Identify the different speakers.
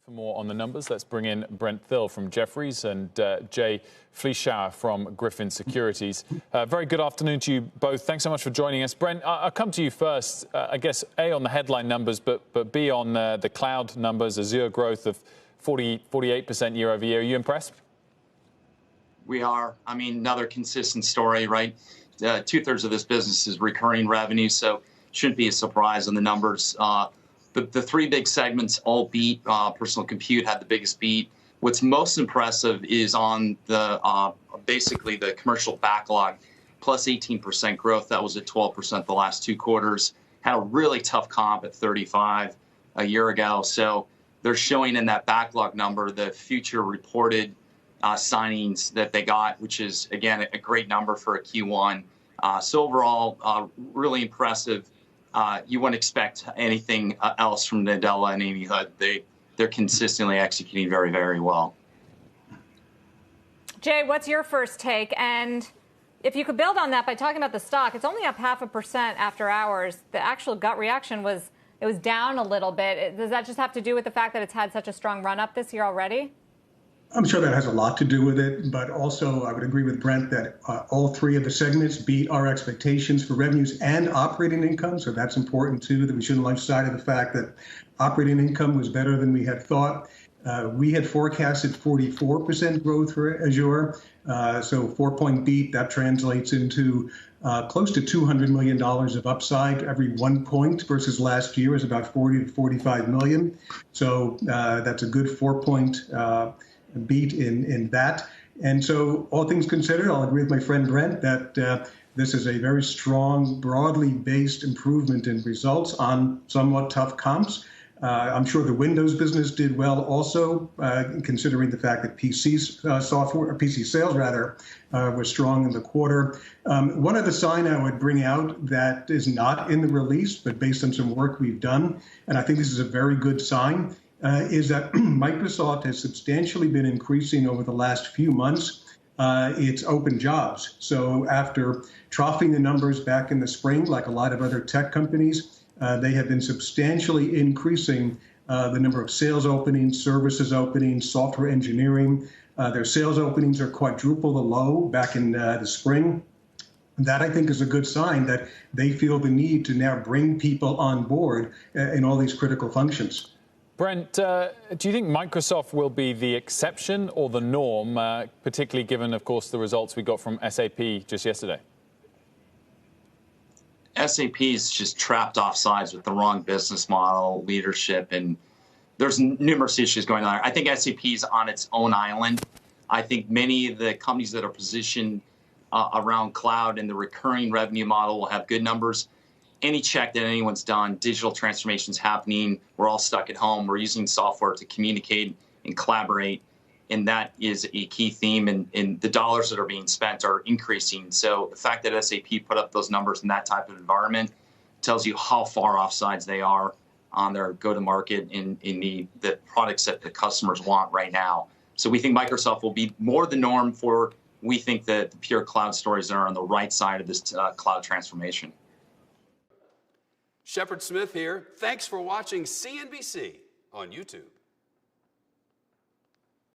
Speaker 1: For more on the numbers, let's bring in Brent Thill from Jefferies and Jay Vleeschhouwer from Griffin Securities. Very good afternoon to you both. Thanks so much for joining us. Brent, I'll come to you first, I guess, A, on the headline numbers, but B, on the cloud numbers, Azure growth of 48% year over year. Are you impressed?
Speaker 2: We are. I mean, another consistent story, right? Two-thirds of this business is recurring revenue, so shouldn't be a surprise on the numbers. The three big segments all beat. Personal compute had the biggest beat. What's most impressive is on the basically the commercial backlog, plus 18% growth. That was at 12% the last two quarters. Had a really tough comp at 35 a year ago. So they're showing in that backlog number the future reported signings that they got, which is, again, a great number for a Q1. So overall, really impressive. You wouldn't expect anything else from Nadella and Amy Hood. They're consistently executing very, very well.
Speaker 3: Jay, what's your first take? And if you could build on that by talking about the stock, it's only up 0.5% after hours. The actual gut reaction was it was down a little bit. Does that just have to do with the fact that it's had such a strong run up this year already?
Speaker 4: I'm sure that has a lot to do with it, but also I would agree with Brent that all three of the segments beat our expectations for revenues and operating income. So that's important too, that we shouldn't lose sight of the fact that operating income was better than we had thought. We had forecasted 44% growth for Azure, so 4-point beat. That translates into close to $200 million of upside. Every 1 point versus last year is about 40 to 45 million. So that's a good 4-point beat in that. And so all things considered, I'll agree with my friend Brent that this is a very strong, broadly based improvement in results on somewhat tough comps. I'm sure the Windows business did well also, considering the fact that PC sales were strong in the quarter. One other sign I would bring out that is not in the release, but based on some work we've done, and I think this is a very good sign, is that Microsoft has substantially been increasing over the last few months its open jobs. So after troughing the numbers back in the spring, like a lot of other tech companies, they have been substantially increasing the number of sales openings, services openings, software engineering. Their sales openings are quadruple the low back in the spring. That, I think, is a good sign that they feel the need to now bring people on board in all these critical functions.
Speaker 1: Brent, do you think Microsoft will be the exception or the norm, particularly given, of course, the results we got from SAP just yesterday?
Speaker 2: SAP is just trapped off sides with the wrong business model, leadership, and there's numerous issues going on. I think SAP is on its own island. I think many of the companies that are positioned around cloud and the recurring revenue model will have good numbers. Any check that anyone's done, digital transformation's happening. We're all stuck at home. We're using software to communicate and collaborate, and that is a key theme. And the dollars that are being spent are increasing. So the fact that SAP put up those numbers in that type of environment tells you how far offsides they are on their go-to-market in the products that the customers want right now. So we think Microsoft will be more the norm for. We think that the pure cloud stories are on the right side of this cloud transformation.
Speaker 5: Shepard Smith here. Thanks for watching CNBC on YouTube.